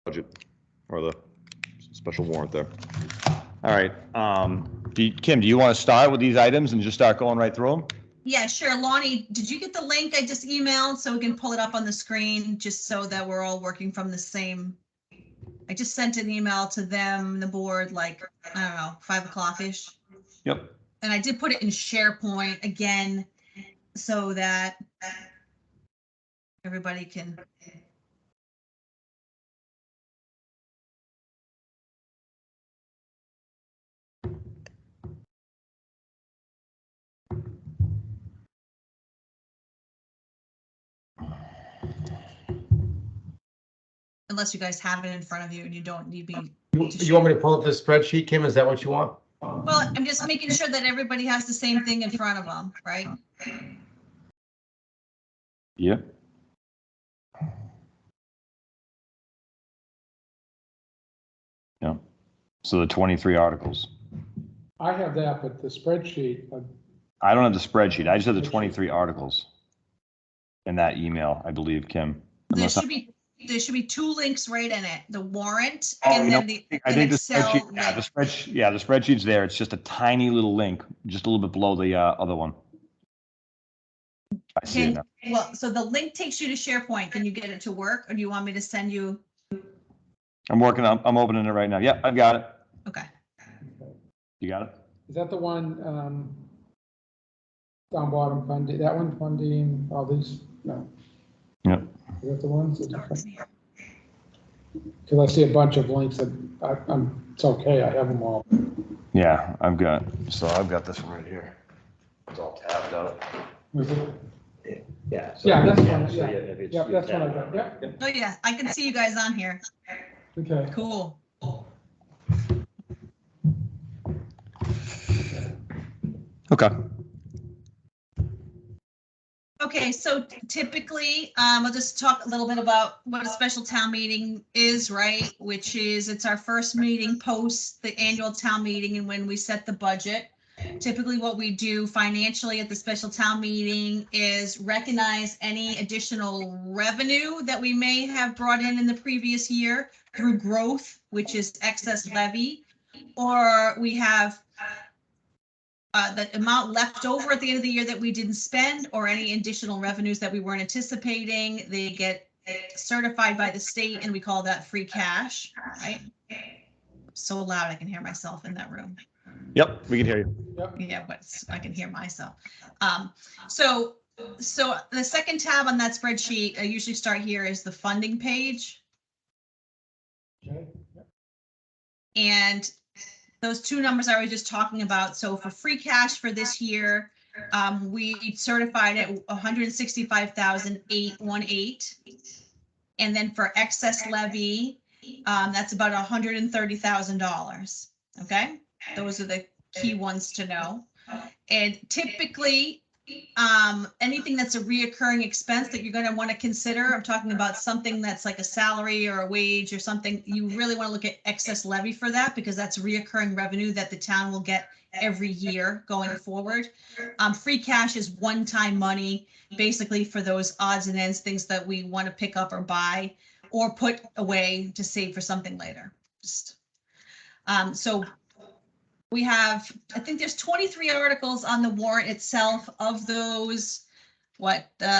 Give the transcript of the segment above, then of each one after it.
budget or the special warrant there. All right. Kim, do you want to start with these items and just start going right through them? Yeah, sure. Lonnie, did you get the link I just emailed so we can pull it up on the screen just so that we're all working from the same? I just sent an email to them, the board, like, I don't know, 5 o'clock-ish. Yep. And I did put it in SharePoint again so that everybody can. Unless you guys have it in front of you and you don't need me. You want me to pull up the spreadsheet, Kim? Is that what you want? Well, I'm just making sure that everybody has the same thing in front of them, right? Yep. Yeah. So the 23 articles. I have that, but the spreadsheet, I don't have the spreadsheet. I just have the 23 articles in that email, I believe, Kim. There should be 2 links right in it, the warrant Oh, and you know, then I think the Excel spreadsheet, the spreadsheet's there. It's just a tiny little link, just a little bit below the other one. I see it now. Well, so the link takes you to SharePoint. Can you get it to work, or do you want me to send you? I'm opening it right now. Yep, I've got it. Okay. You got it? is that the one down bottom funding, that one funding, all these, no? Yep. Is that the ones? Because I see a bunch of links that it's okay, I have them all. Yeah, I've got this one right here. It's all tabbed out. Was it? Yeah. Yeah, that's one, so yeah. if it's- Yeah, that's what I got, yeah, Oh yeah, I can see you guys on here. okay. Cool. Okay. Okay, so typically, I'll just talk a little bit about what a special town meeting is, right? Which is, it's our first meeting post the annual town meeting and when we set the budget. Typically what we do financially at the special town meeting is recognize any additional revenue that we may have brought in the previous year through growth, which is excess levy, or we have the amount left over at the end of the year that we didn't spend, or any additional revenues that we weren't anticipating. They get certified by the state and we call that free cash, right? So loud I can hear myself in that room. Yep, we can hear you. Yeah, but I can hear myself. So the second tab on that spreadsheet, I usually start here, is the funding page. Okay. And those 2 numbers I was just talking about. So for free cash for this year, we certified at 165,818. And then for excess levy, that's about $130,000. Okay, those are the key ones to know. And typically, anything that's a reoccurring expense that you're going to want to consider, I'm talking about something that's like a salary or a wage or something, you really want to look at excess levy for that, because that's reoccurring revenue that the town will get every year going forward. Free cash is one-time money, basically for those odds and ends, things that we want to pick up or buy or put away to save for something later. So we have, I think there's 23 articles on the warrant itself. Of those,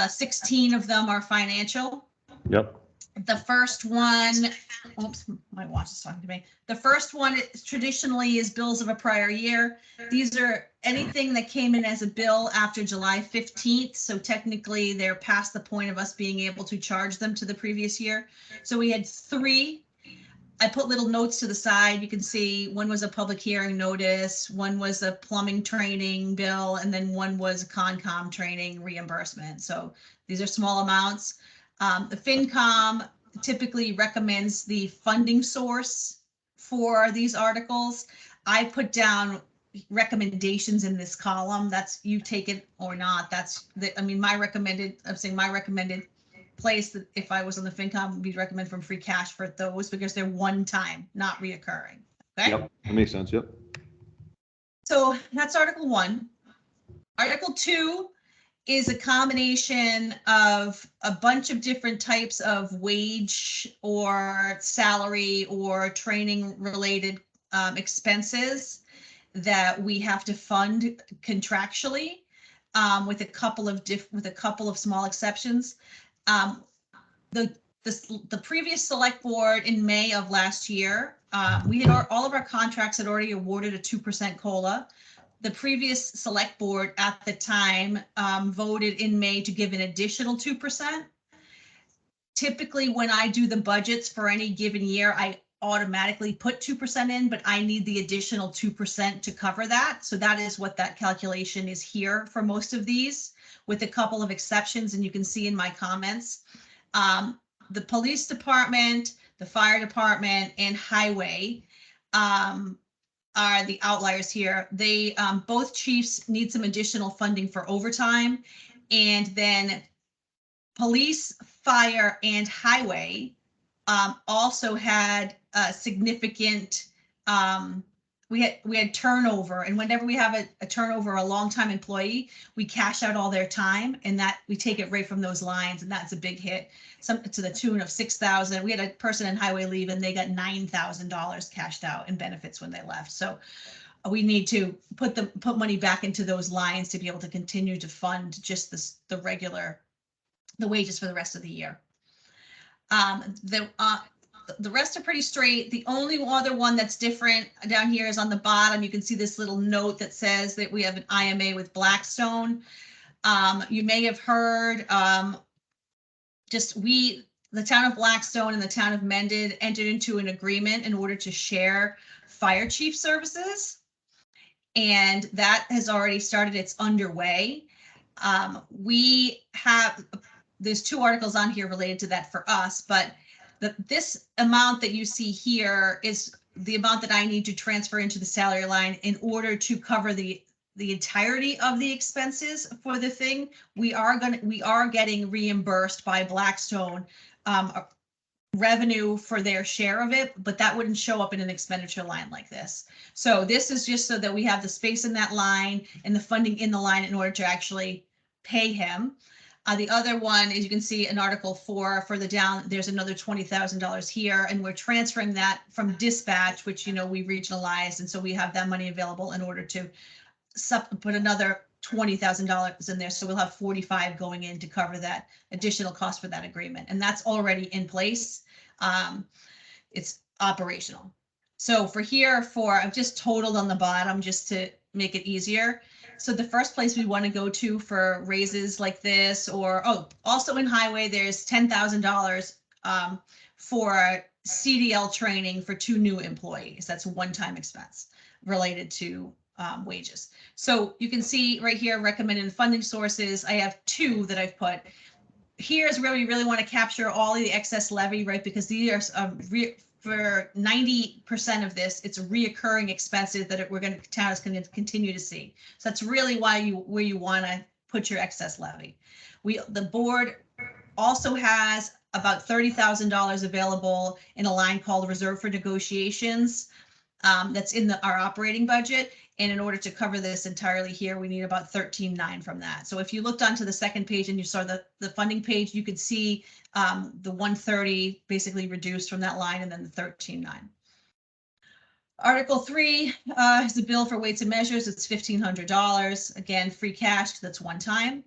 16 of them are financial. Yep. The first one, oops, my watch is talking to me. The first one traditionally is bills of a prior year. These are anything that came in as a bill after July 15th. So technically they're past the point of us being able to charge them to the previous year. So we had 3. I put little notes to the side. You can see one was a public hearing notice, one was a plumbing training bill, and then one was a Concom training reimbursement. So these are small amounts. The FinCom typically recommends the funding source for these articles. I put down recommendations in this column. That's, you take it or not. That's my recommended place that if I was on the FinCom would be recommend from free cash for those, because they're one time, not reoccurring. Okay. Yep, that makes sense. Yep. So that's Article 1. Article 2 is a combination of a bunch of different types of wage or salary or training related expenses that we have to fund contractually, with a couple of small exceptions. The previous select board in May of last year, we had all of our contracts had already awarded a 2% COLA. The previous select board at the time voted in May to give an additional 2%. Typically, when I do the budgets for any given year, I automatically put 2% in, but I need the additional 2% to cover that. So that is what that calculation is here for most of these, with a couple of exceptions, and you can see in my comments. The police department, the fire department, and highway are the outliers here. They both chiefs need some additional funding for overtime, and then police, fire, and highway also had significant. We had turnover, and whenever we have a turnover, a long-time employee, we cash out all their time, and that we take it right from those lines, and that's a big hit. Some to the tune of $6,000. We had a person in highway leave, and they got $9,000 cashed out in benefits when they left. So we need to put money back into those lines to be able to continue to fund just the wages for the rest of the year. The rest are pretty straight. The only other one that's different down here is on the bottom. You can see this little note that says that we have an IMA with Blackstone. You may have heard, the town of Blackstone and the town of Mendon entered into an agreement in order to share fire chief services. And that has already started. It's underway. There's 2 articles on here related to that for us, but this amount that you see here is the amount that I need to transfer into the salary line in order to cover the entirety of the expenses for the thing. We are getting reimbursed by Blackstone revenue for their share of it, but that wouldn't show up in an expenditure line like this. So this is just so that we have the space in that line and the funding in the line in order to actually pay him. The other one is, you can see in Article 4 further down, there's another $20,000 here, and we're transferring that from dispatch, which, we regionalized. And so we have that money available in order to put another $20,000 in there. So we'll have 45 going in to cover that additional cost for that agreement. And that's already in place. It's operational. So for here, I've just totaled on the bottom just to make it easier. So the first place we want to go to for raises like this, also in highway, there's $10,000 for CDL training for 2 new employees. That's a one-time expense related to wages. So you can see right here, recommended funding sources. I have 2 that I've put. Here's where we really want to capture all of the excess levy, right? Because these are for 90% of this, it's reoccurring expenses that town is going to continue to see. So that's really where you want to put your excess levy. The board also has about $30,000 available in a line called Reserve for Negotiations. That's in our operating budget. And in order to cover this entirely here, we need about 13.9 from that. So if you looked onto the second page and you saw the funding page, you could see the 130 basically reduced from that line, and then the 13.9. Article 3 is a bill for weights and measures. It's $1,500. Again, free cash, that's one time.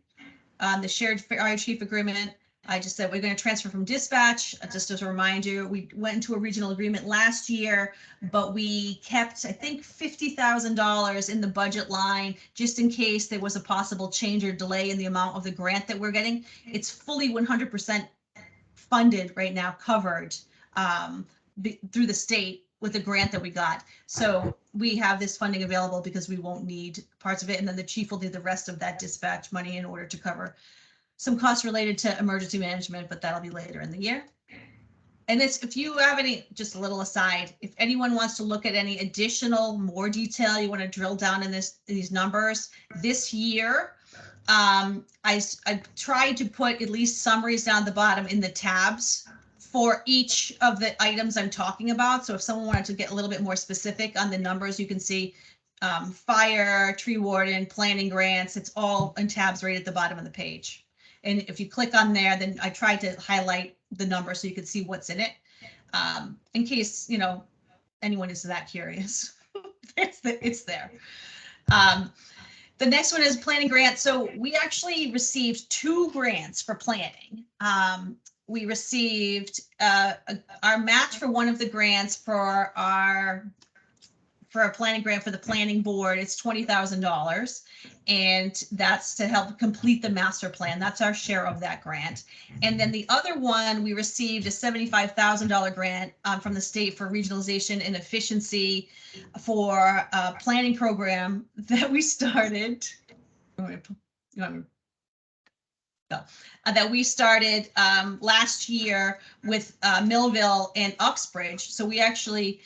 The shared fire chief agreement, I just said we're going to transfer from dispatch. Just as a reminder, we went into a regional agreement last year, but we kept, I think, $50,000 in the budget line just in case there was a possible change or delay in the amount of the grant that we're getting. It's fully 100% funded right now, covered through the state with the grant that we got. So we have this funding available because we won't need parts of it. And then the chief will need the rest of that dispatch money in order to cover some costs related to emergency management, but that'll be later in the year. And if you have any, just a little aside, if anyone wants to look at any additional, more detail, you want to drill down in these numbers this year, I tried to put at least summaries down the bottom in the tabs for each of the items I'm talking about. So if someone wanted to get a little bit more specific on the numbers, you can see fire, tree warden, planning grants. It's all in tabs right at the bottom of the page. And if you click on there, then I tried to highlight the number so you could see what's in it. In case, you know, anyone is that curious. It's there. The next one is planning grant. So we actually received 2 grants for planning. We received our match for one of the grants for a planning grant for the planning board. It's $20,000, and that's to help complete the master plan. That's our share of that grant. And then the other one, we received a $75,000 grant from the state for regionalization and efficiency for a planning program that we started. That we started last year with Millville and Uxbridge. So we actually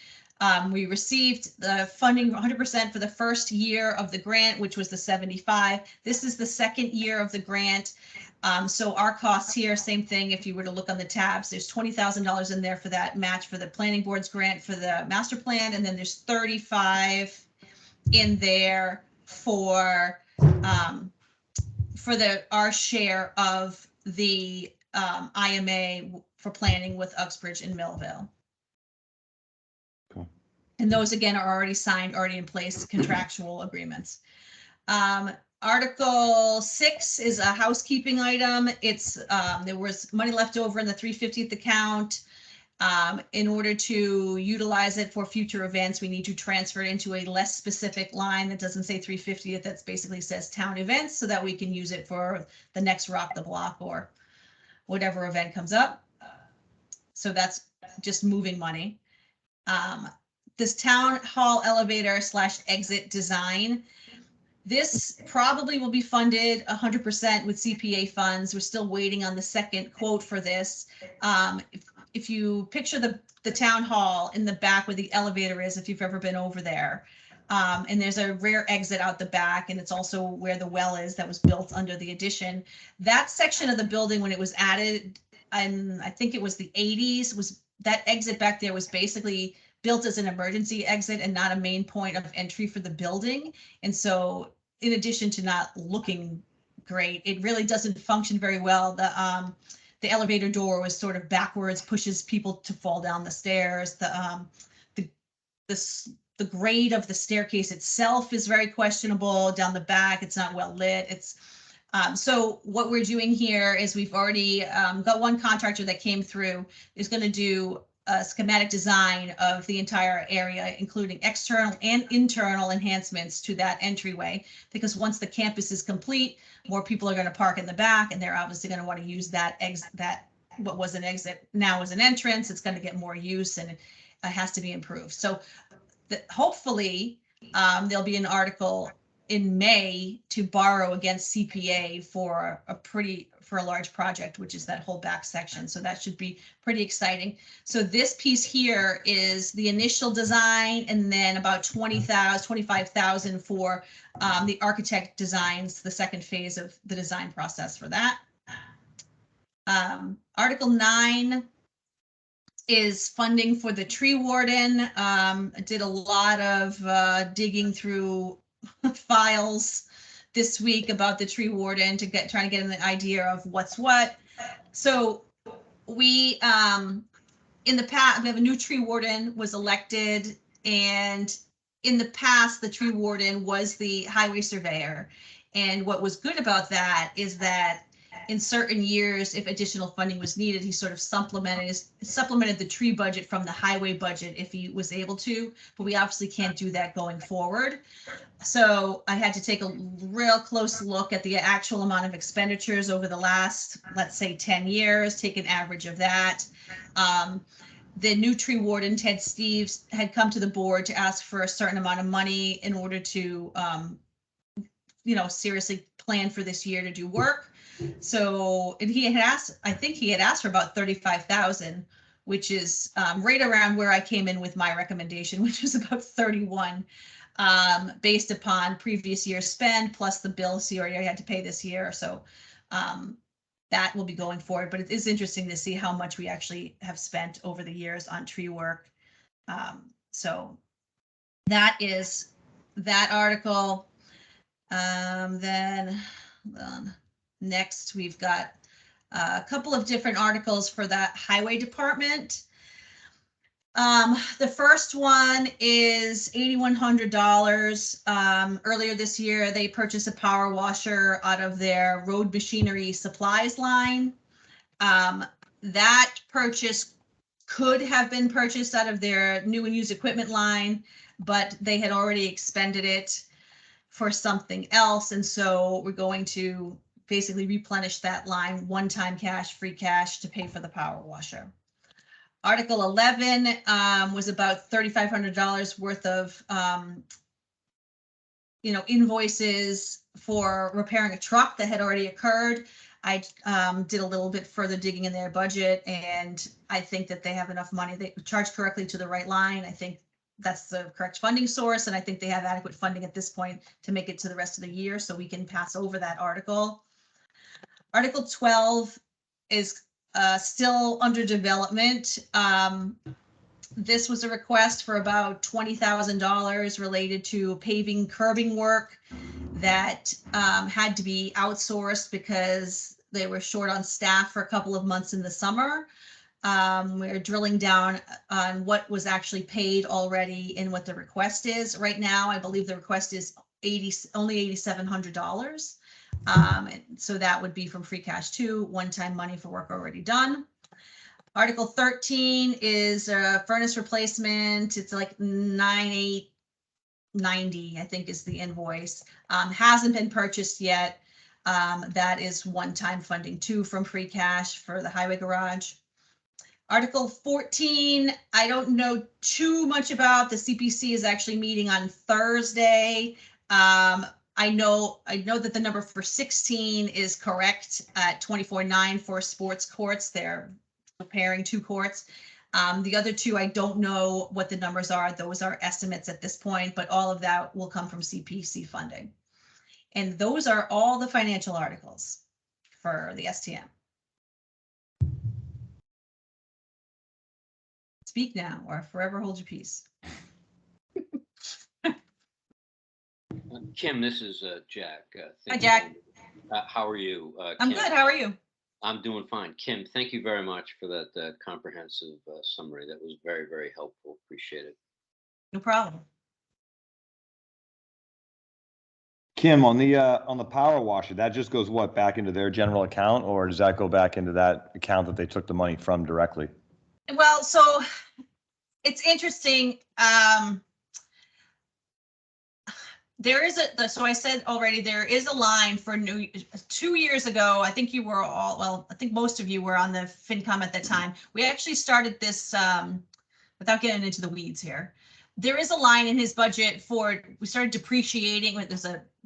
we received the funding 100% for the first year of the grant, which was the 75. This is the second year of the grant. So our costs here, same thing. If you were to look on the tabs, there's $20,000 in there for that match for the planning board's grant for the master plan. And then there's 35 in there for our share of the IMA for planning with Uxbridge and Millville. Okay. And those again are already signed, already in place, contractual agreements. Article 6 is a housekeeping item. It's there was money left over in the 350th account. In order to utilize it for future events, we need to transfer it into a less specific line that doesn't say 350th. That basically says town events, so that we can use it for the next Rock the Block or whatever event comes up. So that's just moving money. This town hall elevator / exit design. This probably will be funded 100% with CPA funds. We're still waiting on the second quote for this. If you picture the town hall in the back where the elevator is, if you've ever been over there, and there's a rear exit out the back, and it's also where the well is that was built under the addition. That section of the building, when it was added, and I think it was the 80s, was that exit back there was basically built as an emergency exit and not a main point of entry for the building. And so in addition to not looking great, it really doesn't function very well. The elevator door was sort of backwards, pushes people to fall down the stairs. The grade of the staircase itself is very questionable. Down the back, it's not well lit. It's so what we're doing here is we've already got one contractor that came through, is going to do a schematic design of the entire area, including external and internal enhancements to that entryway, because once the campus is complete, more people are going to park in the back, and they're obviously going to want to use that what was an exit now is an entrance. It's going to get more use, and it has to be improved. So hopefully there'll be an article in May to borrow against CPA for a large project, which is that whole back section. So that should be pretty exciting. So this piece here is the initial design, and then about 25,000 for the architect designs, the second phase of the design process for that. Article 9 is funding for the tree warden. I did a lot of digging through files this week about the tree warden to trying to get an idea of what's what. So we in the past, we have a new tree warden was elected, and in the past the tree warden was the highway surveyor. And what was good about that is that in certain years, if additional funding was needed, he sort of supplemented the tree budget from the highway budget if he was able to, but we obviously can't do that going forward. So I had to take a real close look at the actual amount of expenditures over the last, let's say, 10 years, take an average of that. The new tree warden, Ted Steves, had come to the board to ask for a certain amount of money in order to, seriously plan for this year to do work. So, and he had asked, I think he had asked for about 35,000, which is right around where I came in with my recommendation, which was about 31, based upon previous year's spend plus the bills he already had to pay this year. So that will be going forward, but it is interesting to see how much we actually have spent over the years on tree work. So that is that article. Then next we've got a couple of different articles for that highway department. The first one is $8,100. Earlier this year, they purchased a power washer out of their road machinery supplies line. That purchase could have been purchased out of their new and used equipment line, but they had already expended it for something else. And so we're going to basically replenish that line, one-time cash, free cash to pay for the power washer. Article 11 was about $3,500 worth of, invoices for repairing a truck that had already occurred. I did a little bit further digging in their budget, and I think that they have enough money. They charge correctly to the right line. I think that's the correct funding source, and I think they have adequate funding at this point to make it to the rest of the year, so we can pass over that article. Article 12 is still under development. This was a request for about $20,000 related to paving curbing work that had to be outsourced because they were short on staff for a couple of months in the summer. We're drilling down on what was actually paid already and what the request is. Right now, I believe the request is only $8,700. And so that would be from free cash too, one-time money for work already done. Article 13 is a furnace replacement. It's like $9,890, I think is the invoice. Hasn't been purchased yet. That is one-time funding too from free cash for the highway garage. Article 14, I don't know too much about. The CPC is actually meeting on Thursday. I know that the number for 16 is correct at 24.9 for sports courts. They're repairing 2 courts. The other 2, I don't know what the numbers are. Those are estimates at this point, but all of that will come from CPC funding. And those are all the financial articles for the STM. Speak now or forever hold your peace. Kim, this is Jack. Hi, Jack. How are you? I'm Kim? good. How are you? I'm doing fine. Kim, thank you very much for that comprehensive summary. That was very, very helpful. Appreciate it. No problem. Kim, on the power washer, that just goes what, back into their general account, or does that go back into that account that they took the money from directly? Well, so it's interesting. There is so I said already, there is a line for 2 years ago. I think you were all, well, I think most of you were on the FinCom at that time. We actually started this, without getting into the weeds here. There is a line in his budget for, we started depreciating,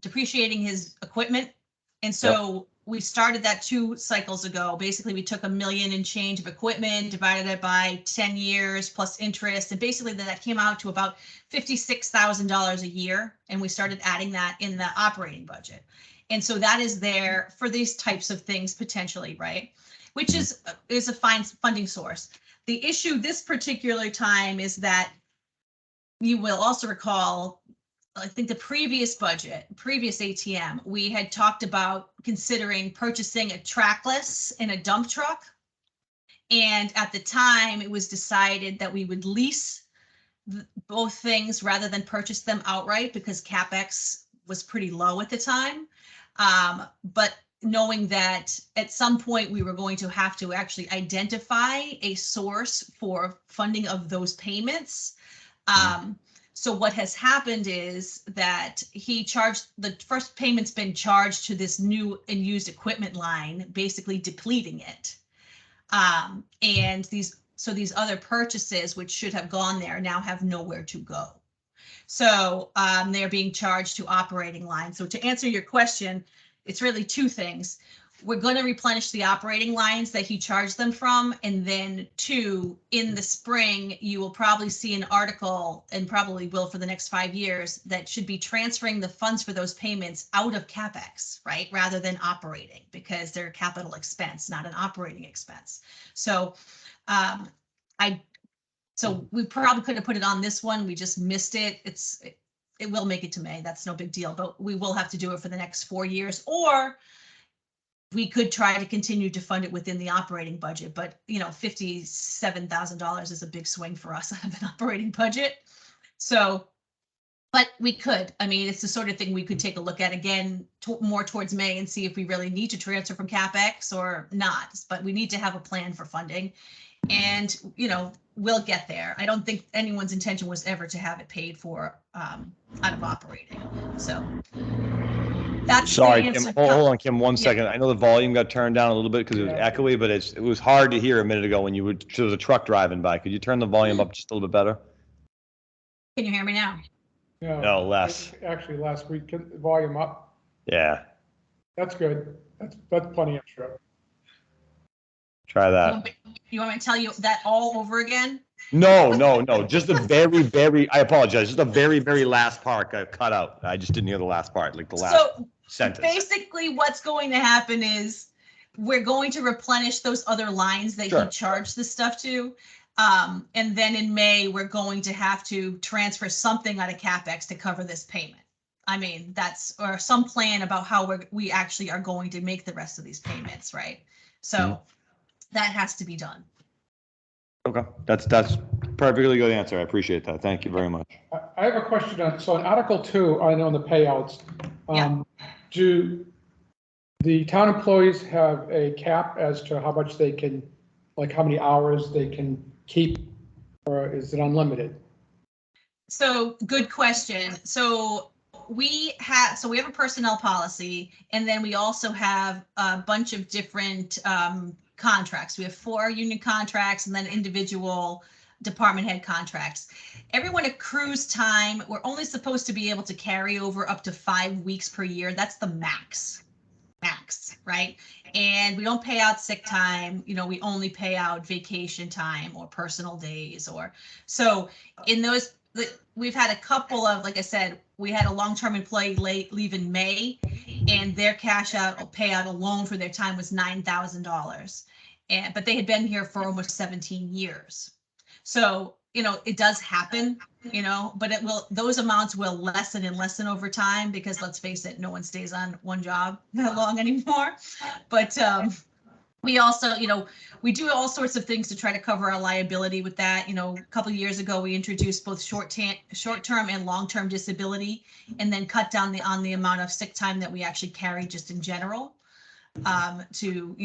depreciating his equipment. And so we started that 2 cycles ago. Basically, we took $1 million and change of equipment, divided it by 10 years plus interest. And basically that came out to about $56,000 a year. And we started adding that in the operating budget. And so that is there for these types of things potentially, right? Which is a fine funding source. The issue this particular time is that you will also recall, I think the previous budget, previous ATM, we had talked about considering purchasing a trackless and a dump truck. And at the time, it was decided that we would lease both things rather than purchase them outright because CapEx was pretty low at the time. But knowing that at some point we were going to have to actually identify a source for funding of those payments. So what has happened is that he charged, the first payment's been charged to this new and used equipment line, basically depleting it. And these other purchases, which should have gone there, now have nowhere to go. So they're being charged to operating line. So to answer your question, it's really 2 things. We're going to replenish the operating lines that he charged them from. And then 2, in the spring, you will probably see an article, and probably will for the next 5 years, that should be transferring the funds for those payments out of CapEx, right? Rather than operating, because they're a capital expense, not an operating expense. So so we probably could have put it on this one. We just missed it. it will make it to May. That's no big deal, but we will have to do it for the next 4 years, or we could try to continue to fund it within the operating budget, but $57,000 is a big swing for us out of an operating budget. So, but we could, I mean, it's the sort of thing we could take a look at again, more towards May, and see if we really need to transfer from CapEx or not, but we need to have a plan for funding. And, we'll get there. I don't think anyone's intention was ever to have it paid for out of operating. So that's. Sorry, the Kim, answer. hold on, Kim, 1 Yeah. second. I know the volume got turned down a little bit because it was Yeah. echoey, but it was hard to hear a minute ago when there was a truck driving by. Could you turn the volume up just a little bit better? Can you hear me now? No, less. Actually, last week, volume up. Yeah, That's good. That's plenty extra. try that. You want me to tell you that all over again? No. Just the very, I apologize. Just the very, very last part got cut out. I just didn't hear the last part, like the last So sentence. basically what's going to happen is we're going to replenish those other lines that Sure. he charged this stuff to. And then in May, we're going to have to transfer something out of CapEx to cover this payment. I mean, or some plan about how we actually are going to make the rest of these payments, right? So that has to be done. Okay, that's perfectly good answer. I appreciate that. Thank you very much. I have a question so in Article 2, I know the payouts. Yeah. Do the town employees have a cap as to how much they can, like how many hours they can keep, or is it unlimited? So good question. So we have a personnel policy, and then we also have a bunch of different contracts. We have 4 union contracts and then individual department head contracts. Everyone accrues time. We're only supposed to be able to carry over up to 5 weeks per year. That's the max, right? And we don't pay out sick time. We only pay out vacation time or personal days, so in those, we've had a couple of, like I said, we had a long-term employee leave in May, and their payout alone for their time was $9,000. But they had been here for almost 17 years. So, it does happen, but those amounts will lessen and lessen over time, because let's face it, no one stays on one job that long anymore. But we also, we do all sorts of things to try to cover our liability with that. A couple of years ago, we introduced both short-term and long-term disability, and then cut down on the amount of sick time that we actually carry just in general, to,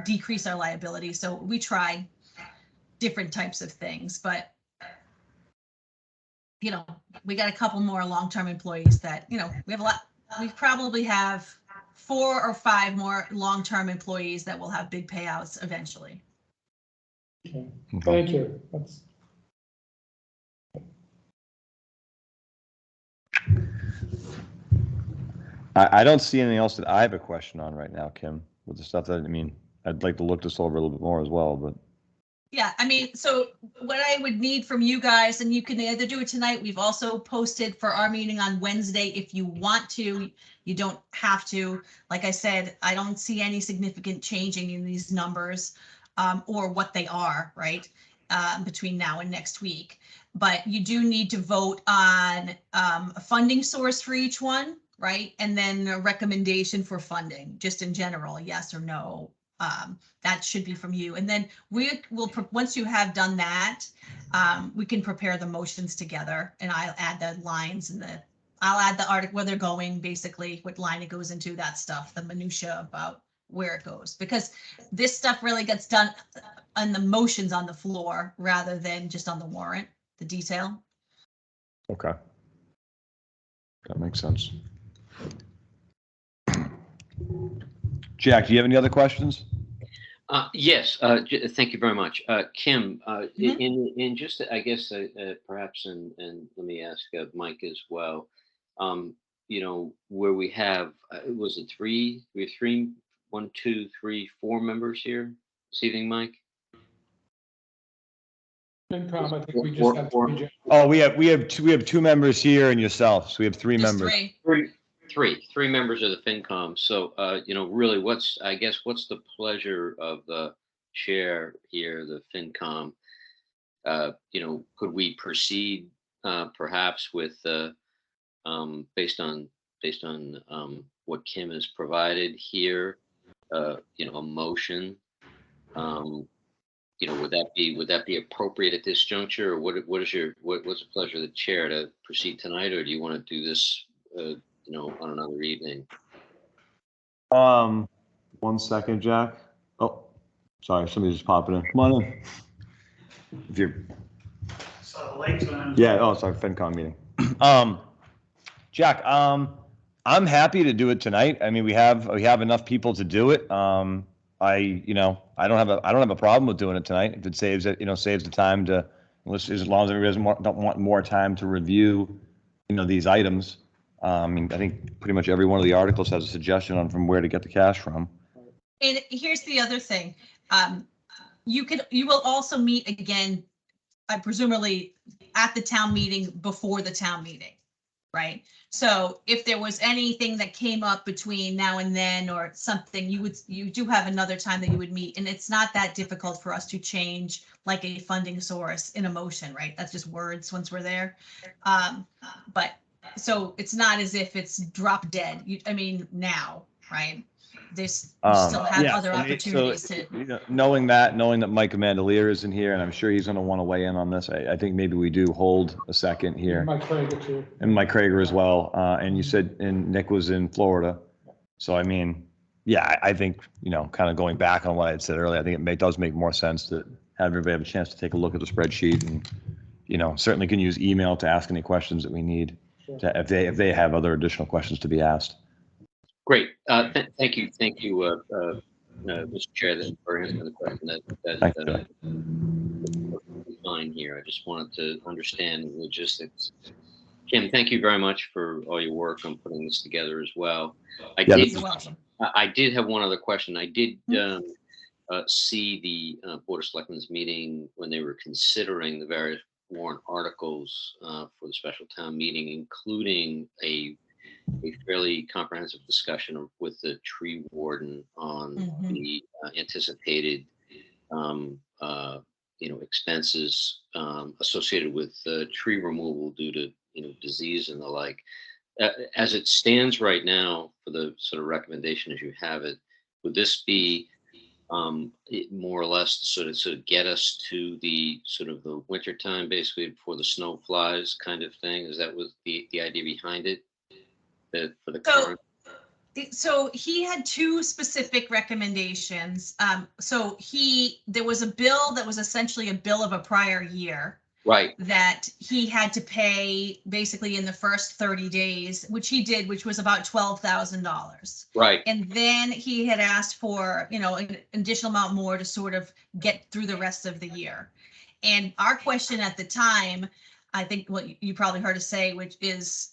decrease our liability. So we try different types of things, but we got a couple more long-term employees that, we have a lot. We probably have 4 or 5 more long-term employees that will have big payouts eventually. Okay. Thank you. I don't see anything else that I have a question on right now, Kim, with the stuff I'd like to look this over a little bit more as well, but. Yeah, so what I would need from you guys, and you can either do it tonight, we've also posted for our meeting on Wednesday if you want to. You don't have to. Like I said, I don't see any significant changing in these numbers, or what they are, right, between now and next week. But you do need to vote on a funding source for each one, right? And then a recommendation for funding, just in general, yes or no. That should be from you. And then we will, once you have done that, we can prepare the motions together, and I'll add the lines and I'll add the article, where they're going, basically what line it goes into, that stuff, the minutia about where it goes, because this stuff really gets done on the motions on the floor rather than just on the warrant, the detail. Okay. That makes sense. Jack, do you have any other questions? Yes, thank you very much. Kim, in just, I guess, perhaps, and let me ask Mike as well, where we have, was it 3? We have 3, 1, 2, 3, 4 members here this evening, Mike? FinCom, I think we just have 3. Oh, we have 2 members here and yourself, so we have 3 Just members. 3 members of the FinCom. So, really, what's the pleasure of the chair here, the FinCom? Could we proceed perhaps with, based on what Kim has provided here, a motion. Would that be appropriate at this juncture, or what's the pleasure of the chair to proceed tonight, or do you want to do this, on another evening? 1 second, Jack. Oh, sorry, somebody's just popping in. Come on in. If you're, So the lights went on. yeah, oh, sorry, FinCom meeting. Jack, I'm happy to do it tonight. I mean, we have enough people to do it. I don't have a problem with doing it tonight. If it saves the time to, as long as everybody don't want more time to review, these items. I mean, I think pretty much every one of the articles has a suggestion on from where to get the cash from. And here's the other thing. You will also meet again, presumably at the town meeting before the town meeting, right? So if there was anything that came up between now and then or something, you do have another time that you would meet, and it's not that difficult for us to change like a funding source in a motion, right? That's just words once we're there. But so it's not as if it's drop dead. Now, right? You still have other opportunities to. Knowing that Mike Mandelier isn't here, and I'm sure he's going to want to weigh in on this, I think maybe we do hold a second here. Mike Krager too. And Mike Krager as well. And you said, and Nick was in Florida. So, I mean, yeah, I think, kind of going back on what I had said earlier, I think it does make more sense to have everybody have a chance to take a look at the spreadsheet, and, certainly can use email to ask any questions that we need, Sure. if they have other additional questions to be asked. Great. Thank you, Mr. Chair, for answering the question. Thank you, Jack. Fine here. I just wanted to understand the logistics. Kim, thank you very much for all your work on putting this together as well. You're welcome. I did have one other question. I did see the Board of Selectmen's meeting when they were considering the various warrant articles for the special town meeting, including a fairly comprehensive discussion with the tree warden on the anticipated, expenses associated with tree removal due to, disease and the like. As it stands right now, for the sort of recommendation as you have it, would this be more or less to sort of get us to the sort of the winter time, basically before the snow flies kind of thing? Is that was the idea behind it? For the current? So he had two specific recommendations. There was a bill that was essentially a bill of a prior year. Right. That he had to pay basically in the first 30 days, which he did, which was about $12,000. Right. And then he had asked for, an additional amount more to sort of get through the rest of the year. And our question at the time, I think what you probably heard us say, which is,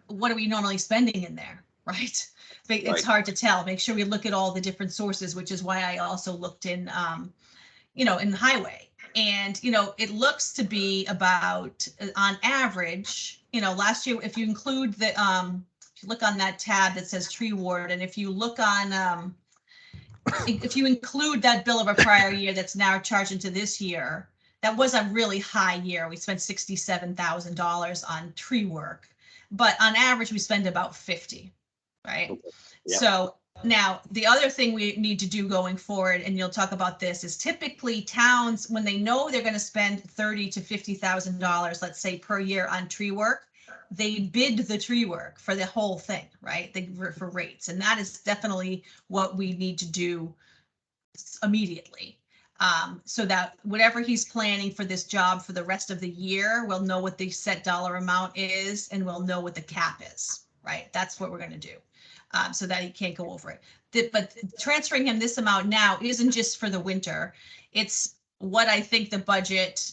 what are we normally spending in there, right? It's hard to tell. Make sure we look at all the different sources, which is why I also looked in, in the highway. And, it looks to be about, on average, last year, if you include the, if you look on that tab that says tree ward, and if you look on, if you include that bill of a prior year that's now charged into this year, that was a really high year. We spent $67,000 on tree work. But on average, we spend about 50, right? Okay. Yeah. So now the other thing we need to do going forward, and you'll talk about this, is typically towns, when they know they're going to spend $30,000 to $50,000, let's say per year on tree work, they bid the tree work for the whole thing, right? For rates. And that is definitely what we need to do immediately. So that whatever he's planning for this job for the rest of the year, we'll know what the set dollar amount is, and we'll know what the cap is, right? That's what we're going to do, so that he can't go over it. But transferring him this amount now isn't just for the winter. It's what I think the budget,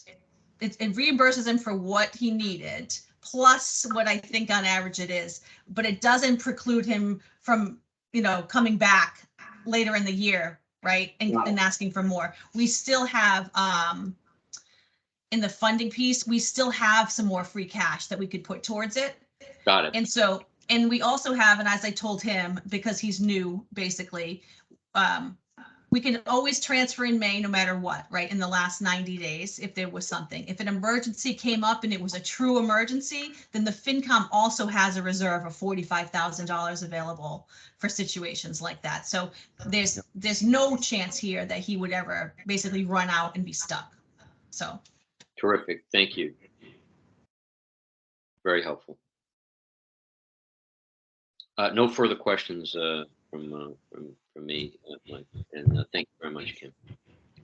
it reimburses him for what he needed, plus what I think on average it is, but it doesn't preclude him from, coming back later in the year, right? And asking for more. We still have, in the funding piece, we still have some more free cash that we could put towards it. Got it. And we also have, and as I told him, because he's new, basically, we can always transfer in May no matter what, right? In the last 90 days, if there was something. If an emergency came up and it was a true emergency, then the FinCom also has a reserve of $45,000 available for situations like that. So there's no chance here that he would ever basically run out and be stuck. So. Terrific. Thank you. Very helpful. No further questions from me, Mike, and thank you very much, Kim.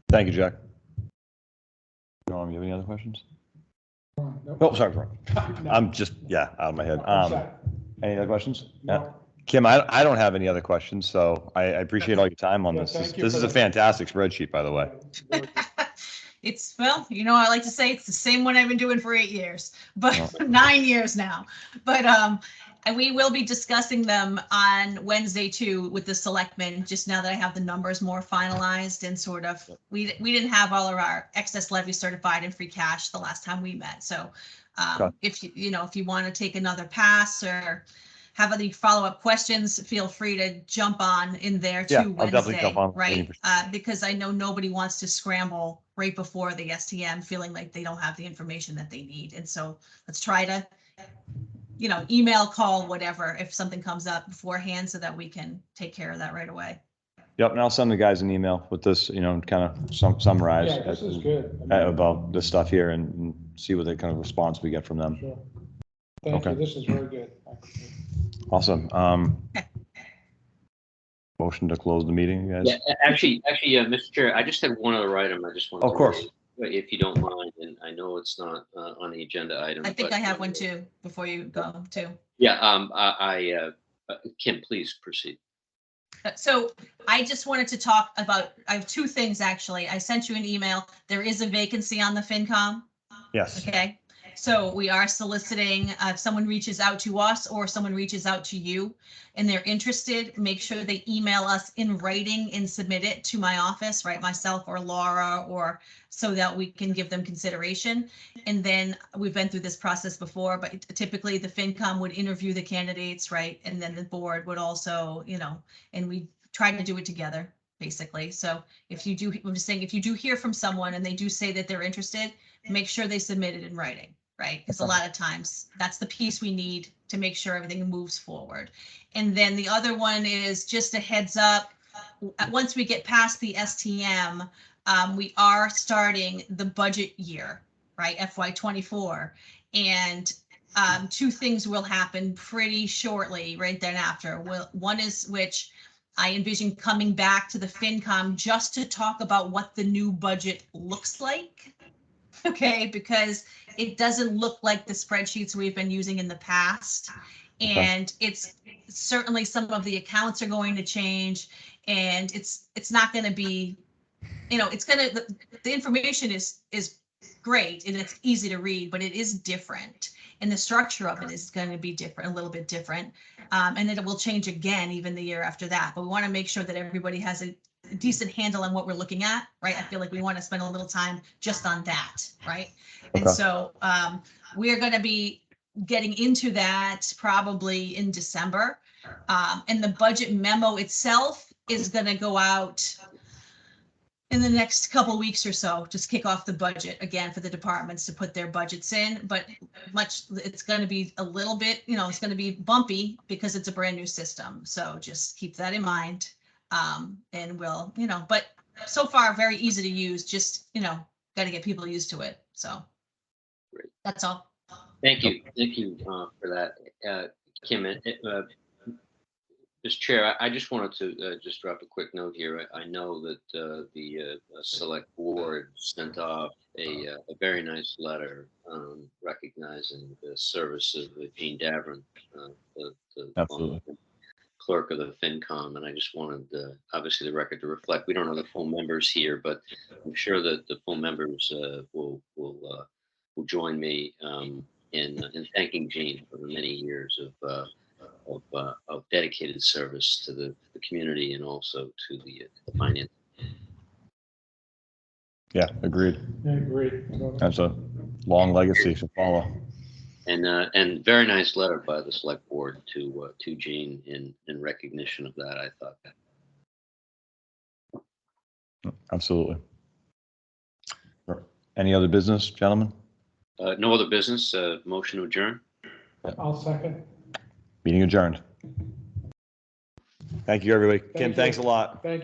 Thank you, Jack. Norm, you have any other questions? Nope. Oh, sorry. No. I'm just, out of my head. I'm set. Any other questions? Yeah. No. Kim, I don't have any other questions, so I appreciate all your time on Yeah, this. thank you This for is a that. fantastic spreadsheet, by the way. It's, well, I like to say it's the same one I've been doing for 8 years, but 9 years now. But and we will be discussing them on Wednesday too with the selectmen, just now that I have the numbers more finalized and sort of, we didn't have all of our excess levy certified and free cash the last time we met. So Okay. if if you want to take another pass or have any follow-up questions, feel free to jump on in there too. Yeah, I'll definitely Wednesday, jump on. right? Because I know nobody wants to scramble right before the STM feeling like they don't have the information that they need. And so let's try to, email, call, whatever, if something comes up beforehand so that we can take care of that right away. Yep, and I'll send the guys an email with this, kind of summarize Yeah, this is good. I mean, about this stuff here and see what the kind of response we get from them. sure. Thank you. Okay. This is very good. Awesome. Motion to close the meeting, you guys? Yeah, actually, Mr. Chair, I just have one other item I just want to Of course. raise, if you don't mind, and I know it's not on the agenda item. I think but, I have one too, before you go too. Yeah, Kim, please proceed. So I just wanted to talk about, I have 2 things actually. I sent you an email. There is a vacancy on the FinCom. Yes. Okay, so we are soliciting, if someone reaches out to us or someone reaches out to you and they're interested, make sure they email us in writing and submit it to my office, right? Myself or Laura, or so that we can give them consideration. And then we've been through this process before, but typically the FinCom would interview the candidates, right? And then the board would also, and we try to do it together, basically. So if you do, I'm just saying, if you do hear from someone and they do say that they're interested, make sure they submit it in writing, right? Because a lot of times that's the piece we need to make sure everything moves forward. And then the other one is just a heads up. Once we get past the STM, we are starting the budget year, right? FY24. And 2 things will happen pretty shortly right then after. One is which I envision coming back to the FinCom just to talk about what the new budget looks like. Okay, because it doesn't look like the spreadsheets we've been using in the past. And it's certainly some of the accounts are going to change, and it's not going to be, it's going to, the information is great and it's easy to read, but it is different. And the structure of it is going to be different, a little bit different. And then it will change again, even the year after that. But we want to make sure that everybody has a decent handle on what we're looking at, right? I feel like we want to spend a little time just on that, right? And Okay. so we're going to be getting into that probably in December. And the budget memo itself is going to go out in the next couple of weeks or so, just kick off the budget again for the departments to put their budgets in. But it's going to be a little bit, it's going to be bumpy because it's a brand new system. So just keep that in mind. And we'll, but so far very easy to use, just, got to get people used to it. So Great. That's all. Thank you for that, Kim. Mr. Chair, I just wanted to just drop a quick note here. I know that the select board sent off a very nice letter recognizing the service of Jean Davern, the Absolutely. clerk of the FinCom, and I just wanted obviously the record to reflect. We don't have the full members here, but I'm sure that the full members will join me in thanking Jean for the many years of dedicated service to the community and also to the finance. Yeah, agreed. I agree. That's a long legacy to follow. And very nice letter by the select board to Jean in recognition of that. I thought that. Absolutely. Any other business, gentlemen? No other business, motion to adjourn? I'll second. Meeting adjourned. Thank you, everybody. Kim, Thank you. thanks a lot. Thank you.